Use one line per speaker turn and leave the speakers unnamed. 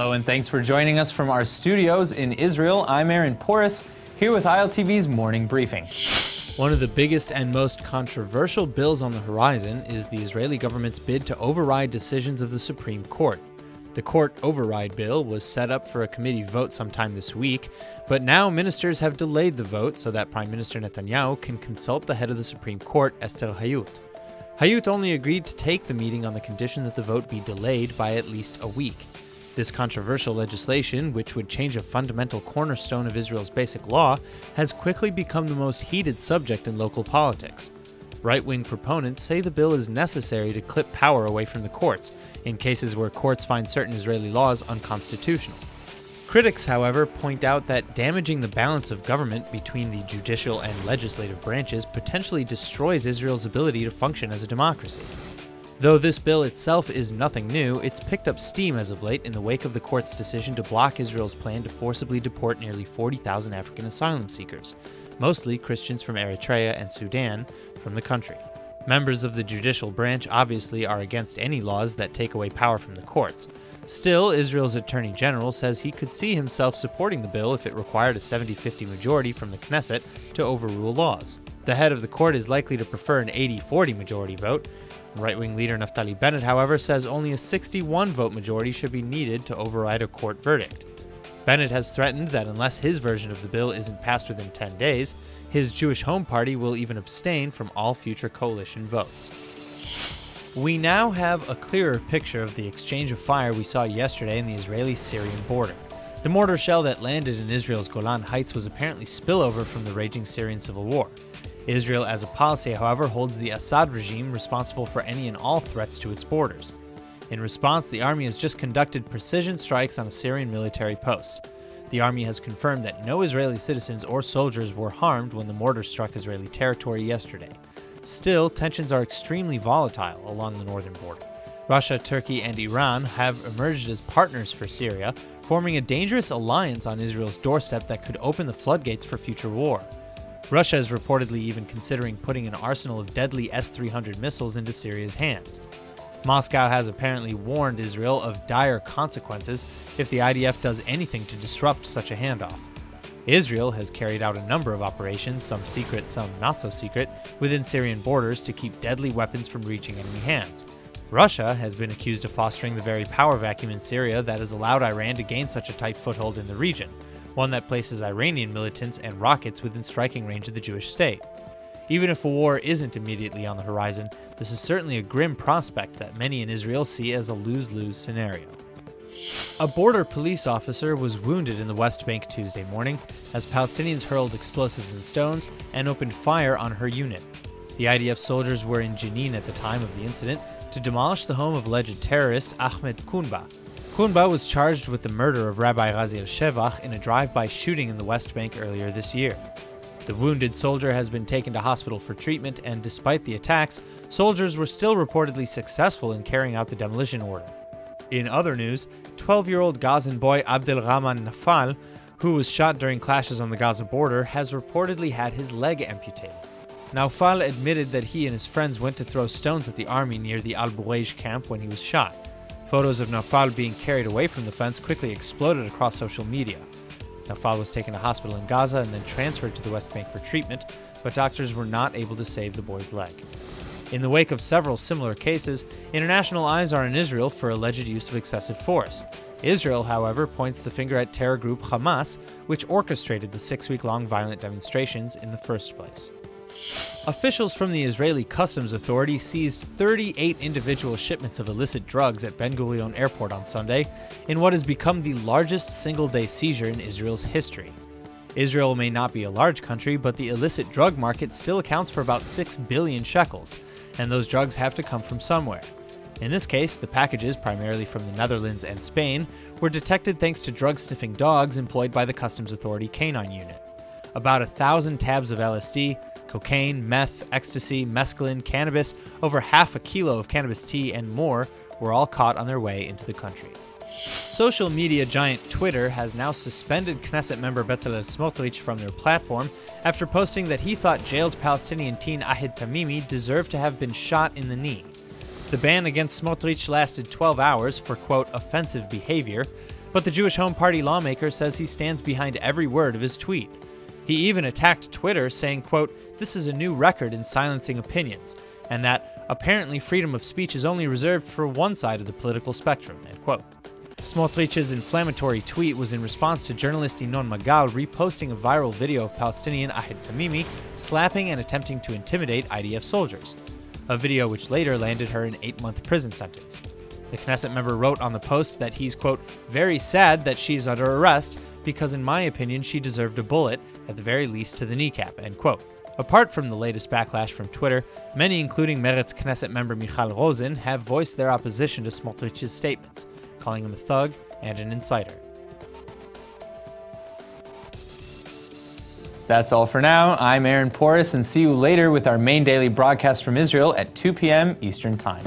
Hello and thanks for joining us from our studios in Israel. I'm Aaron Porras, here with ILTV's Morning Briefing.
One of the biggest and most controversial bills on the horizon is the Israeli government's bid to override decisions of the Supreme Court. The court override bill was set up for a committee vote sometime this week, but now ministers have delayed the vote so that Prime Minister Netanyahu can consult the head of the Supreme Court, Esther Hayut. Hayut only agreed to take the meeting on the condition that the vote be delayed by at least a week. This controversial legislation, which would change a fundamental cornerstone of Israel's basic law, has quickly become the most heated subject in local politics. Right-wing proponents say the bill is necessary to clip power away from the courts, in cases where courts find certain Israeli laws unconstitutional. Critics, however, point out that damaging the balance of government between the judicial and legislative branches potentially destroys Israel's ability to function as a democracy. Though this bill itself is nothing new, it's picked up steam as of late in the wake of the court's decision to block Israel's plan to forcibly deport nearly 40,000 African asylum seekers, mostly Christians from Eritrea and Sudan, from the country. Members of the judicial branch obviously are against any laws that take away power from the courts. Still, Israel's Attorney General says he could see himself supporting the bill if it required a 70-50 majority from the Knesset to overrule laws. The head of the court is likely to prefer an 80-40 majority vote. Right-wing leader Naftali Bennett, however, says only a 61-vote majority should be needed to override a court verdict. Bennett has threatened that unless his version of the bill isn't passed within 10 days, his Jewish Home Party will even abstain from all future coalition votes. We now have a clearer picture of the exchange of fire we saw yesterday in the Israeli-Syrian border. The mortar shell that landed in Israel's Golan Heights was apparently spillover from the raging Syrian civil war. Israel, as a policy, however, holds the Assad regime responsible for any and all threats to its borders. In response, the army has just conducted precision strikes on a Syrian military post. The army has confirmed that no Israeli citizens or soldiers were harmed when the mortar struck Israeli territory yesterday. Still, tensions are extremely volatile along the northern border. Russia, Turkey, and Iran have emerged as partners for Syria, forming a dangerous alliance on Israel's doorstep that could open the floodgates for future war. Russia is reportedly even considering putting an arsenal of deadly S-300 missiles into Syria's hands. Moscow has apparently warned Israel of dire consequences if the IDF does anything to disrupt such a handoff. Israel has carried out a number of operations, some secret, some not so secret, within Syrian borders to keep deadly weapons from reaching enemy hands. Russia has been accused of fostering the very power vacuum in Syria that has allowed Iran to gain such a tight foothold in the region, one that places Iranian militants and rockets within striking range of the Jewish state. Even if a war isn't immediately on the horizon, this is certainly a grim prospect that many in Israel see as a lose-lose scenario. A border police officer was wounded in the West Bank Tuesday morning as Palestinians hurled explosives and stones and opened fire on her unit. The IDF soldiers were in Jenin at the time of the incident to demolish the home of alleged terrorist Ahmed Kunba. Kunba was charged with the murder of Rabbi Raziel Shevach in a drive-by shooting in the West Bank earlier this year. The wounded soldier has been taken to hospital for treatment, and despite the attacks, soldiers were still reportedly successful in carrying out the demolition order. In other news, 12-year-old Gazan boy Abdelrahman Nafal, who was shot during clashes on the Gaza border, has reportedly had his leg amputated. Nafal admitted that he and his friends went to throw stones at the army near the Al-Buwayj camp when he was shot. Photos of Nafal being carried away from the fence quickly exploded across social media. Nafal was taken to hospital in Gaza and then transferred to the West Bank for treatment, but doctors were not able to save the boy's leg. In the wake of several similar cases, international eyes are in Israel for alleged use of excessive force. Israel, however, points the finger at terror group Hamas, which orchestrated the 6-week-long violent demonstrations in the first place. Officials from the Israeli Customs Authority seized 38 individual shipments of illicit drugs at Ben Gurion Airport on Sunday, in what has become the largest single-day seizure in Israel's history. Israel may not be a large country, but the illicit drug market still accounts for about 6 billion shekels, and those drugs have to come from somewhere. In this case, the packages, primarily from the Netherlands and Spain, were detected thanks to drug-sniffing dogs employed by the Customs Authority Canine Unit. About 1,000 tabs of LSD, cocaine, meth, ecstasy, mescaline, cannabis, over half a kilo of cannabis tea, and more were all caught on their way into the country. Social media giant Twitter has now suspended Knesset member Bezalel Smotrich from their platform after posting that he thought jailed Palestinian teen Ahid Tamimi deserved to have been shot in the knee. The ban against Smotrich lasted 12 hours for, quote, offensive behavior, But the Jewish Home Party lawmaker says he stands behind every word of his tweet. He even attacked Twitter, saying, quote, "This is a new record in silencing opinions," and that apparently freedom of speech is only reserved for one side of the political spectrum, end quote. Smotrich's inflammatory tweet was in response to journalist Inoon Magal reposting a viral video of Palestinian Ahed Tamimi slapping and attempting to intimidate IDF soldiers, a video which later landed her an 8-month prison sentence. The Knesset member wrote on the post that he's, quote, "very sad that she's under arrest because in my opinion she deserved a bullet, at the very least to the kneecap," end quote. Apart from the latest backlash from Twitter, many including Meretz Knesset member Michal Rosen have voiced their opposition to Smotrich's statements, calling him a thug and an insider.
That's all for now. I'm Aaron Porras, and see you later with our main daily broadcast from Israel at 2 p.m. Eastern Time.